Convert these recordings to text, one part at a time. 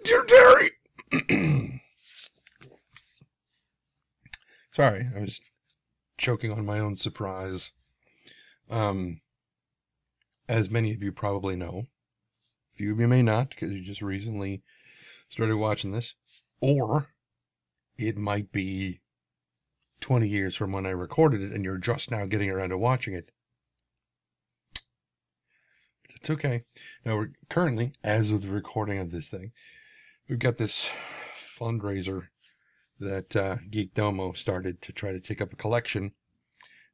Dear Terry! Sorry, I was choking on my own surprise. As many of you probably know, a few of you may not, because you just recently started watching this, or it might be 20 years from when I recorded it and you're just now getting around to watching it. But it's okay. Now, we're currently, as of the recording of this thing, we've got this fundraiser that Geek Domo started to try to take up a collection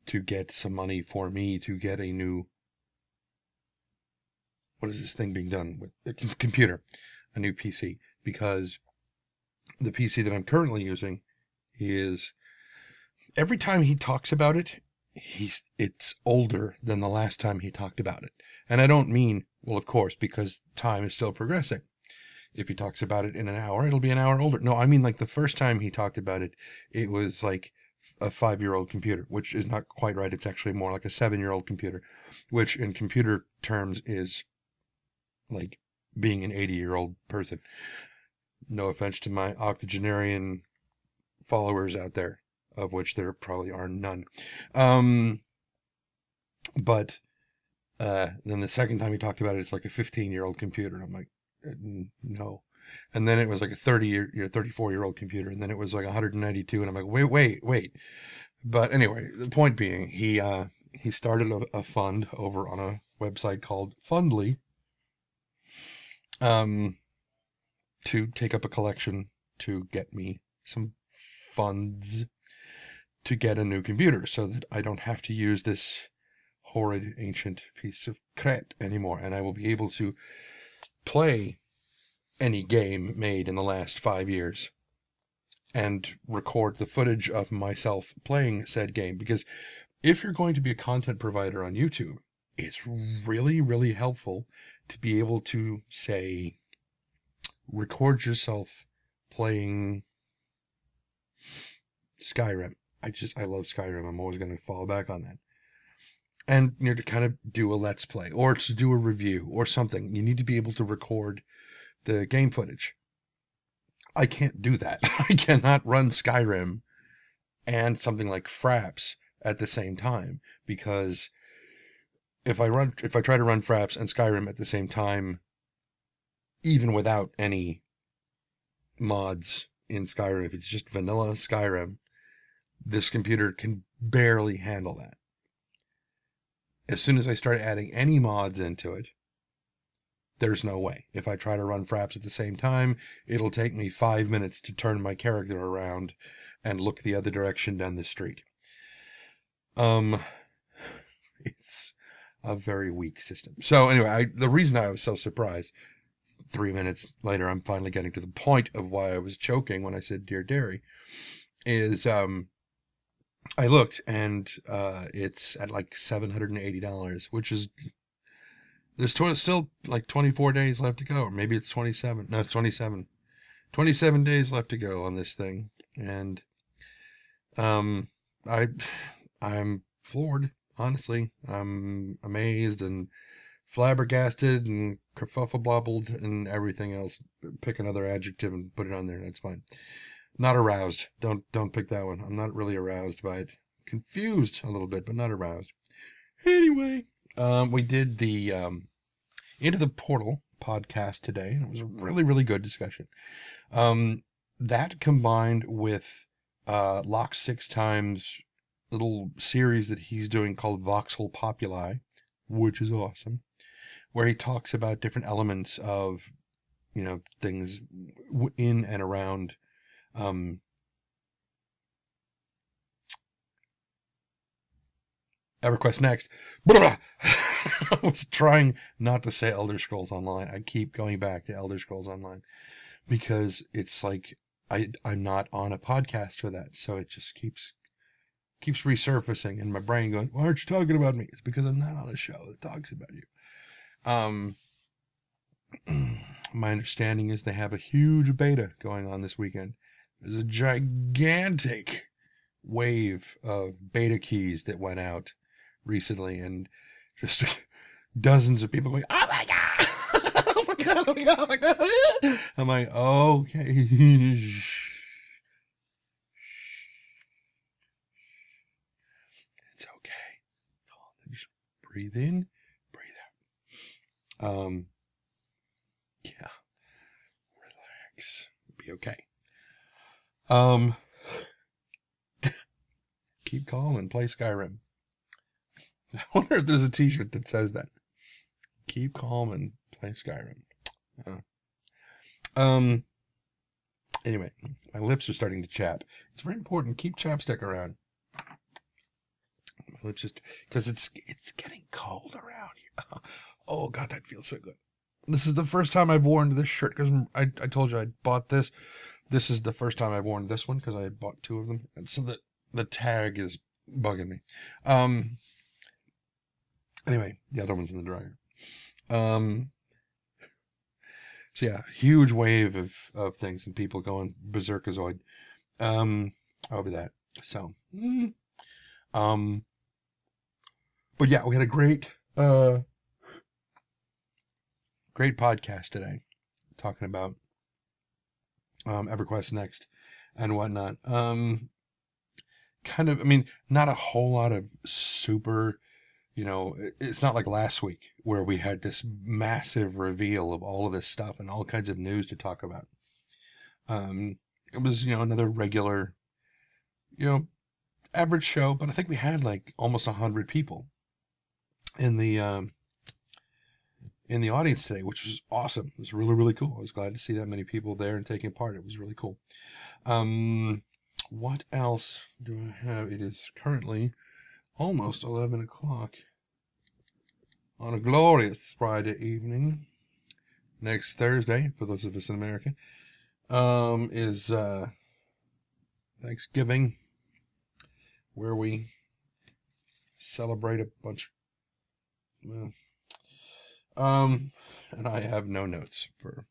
to get some money for me to get a new, what is this thing being done with? A computer, a new PC, because the PC that I'm currently using is, every time he talks about it, it's older than the last time he talked about it. And I don't mean, well, of course, because time is still progressing. If he talks about it in an hour, it'll be an hour older. No, I mean, like, the first time he talked about it, it was like a 5-year-old computer, which is not quite right. It's actually more like a 7-year-old computer, which in computer terms is like being an 80-year-old person. No offense to my octogenarian followers out there, of which there probably are none. But then the second time he talked about it, it's like a 15-year-old computer. And I'm like, no. And then it was like a 34-year-old computer. And then it was like 192. And I'm like, wait. But anyway, the point being, he started a fund over on a website called Fundly, to take up a collection to get me some funds to get a new computer so that I don't have to use this horrid ancient piece of crap anymore, and I will be able to play any game made in the last 5 years and record the footage of myself playing said game. Because if you're going to be a content provider on YouTube, it's really, really helpful to be able to, say, record yourself playing Skyrim. I love Skyrim. I'm always going to fall back on that. And, to kind of do a Let's Play, or to do a review, or something. You need to be able to record the game footage. I can't do that. I cannot run Skyrim and something like Fraps at the same time, because if I try to run Fraps and Skyrim at the same time, even without any mods in Skyrim, if it's just vanilla Skyrim, this computer can barely handle that. As soon as I start adding any mods into it, there's no way. If I try to run Fraps at the same time, it'll take me 5 minutes to turn my character around and look the other direction down the street. It's a very weak system. So anyway, the reason I was so surprised, 3 minutes later, I'm finally getting to the point of why I was choking when I said Dear Dairy, is I looked, and it's at like $780, which is, there's still like 24 days left to go, or maybe it's 27. No, it's 27. 27 days left to go on this thing, and I'm floored, honestly. I'm amazed and flabbergasted and kerfuffle-blobbled and everything else. Pick another adjective and put it on there. That's fine. Not aroused. Don't pick that one. I'm not really aroused by it. Confused a little bit, but not aroused. Anyway, we did the Into the Portal podcast today, and it was a really, really good discussion. That combined with Lock 6 Times little series that he's doing called Voxel Populi, which is awesome, where he talks about different elements of, things in and around EverQuest Next. I was trying not to say Elder Scrolls Online. I keep going back to Elder Scrolls Online because it's like I'm not on a podcast for that, so it just keeps resurfacing in my brain going, why aren't you talking about me? It's because I'm not on a show that talks about you. My understanding is they have a huge beta going on this weekend. There's a gigantic wave of beta keys that went out recently, and just dozens of people going, oh my god, oh my god, I'm like, okay. It's okay. Just breathe in, breathe out. Yeah. Relax. Be okay. Keep calm and play Skyrim. I wonder if there's a t-shirt that says that. Keep calm and play Skyrim. Anyway, my lips are starting to chap. It's very important. Keep chapstick around. My lips just, because it's getting cold around here. Oh God, that feels so good. This is the first time I've worn this shirt because I told you I bought this. This is the first time I've worn this one because I had bought 2 of them, and so the tag is bugging me. Anyway, the other one's in the dryer. So yeah, huge wave of things and people going berserkazoid. Over that. So, but yeah, we had a great podcast today, talking about EverQuest Next and whatnot. Kind of, I mean, not a whole lot of super, it's not like last week where we had this massive reveal of all of this stuff and all kinds of news to talk about. It was, another regular, average show, but I think we had like almost 100 people in the audience today, which was awesome. It was really, really cool. I was glad to see that many people there and taking part. It was really cool. What else do I have? It is currently almost 11 o'clock on a glorious Friday evening. Next Thursday, for those of us in America, is Thanksgiving, where we celebrate a bunch. And I have no notes for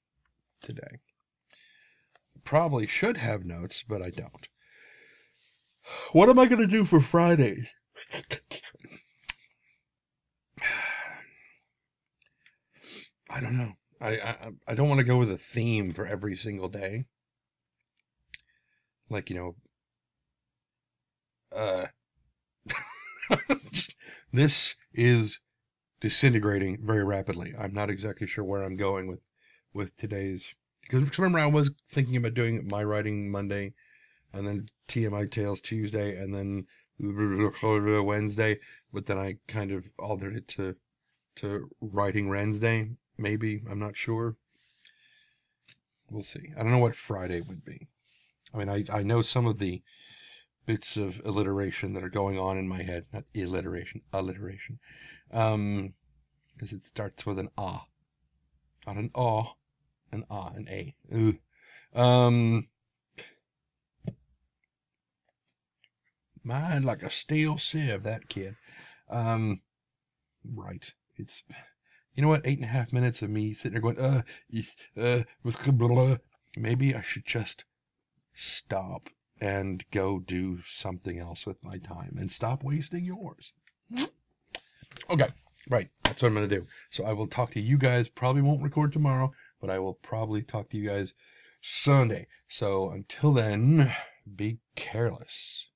today. Probably should have notes, but I don't. What am I going to do for Fridays? I don't know. I don't want to go with a theme for every single day. Like, this is disintegrating very rapidly. I'm not exactly sure where I'm going with today's, because remember I was thinking about doing my writing Monday and then TMI Tales Tuesday and then Wednesday, but then I kind of altered it to writing Wednesday. Maybe, I'm not sure. We'll see. I don't know what Friday would be. I mean, I know some of the bits of alliteration that are going on in my head. Not alliteration. Because it starts with an ah. Not an aw, an ah, an a. Mind like a steel sieve, that kid. Right. It's, you know what? 8.5 minutes of me sitting there going, with blah, blah. Maybe I should just stop and go do something else with my time and stop wasting yours. Okay, right. That's what I'm going to do. So I will talk to you guys. Probably won't record tomorrow, but I will probably talk to you guys Sunday. So until then, be careless.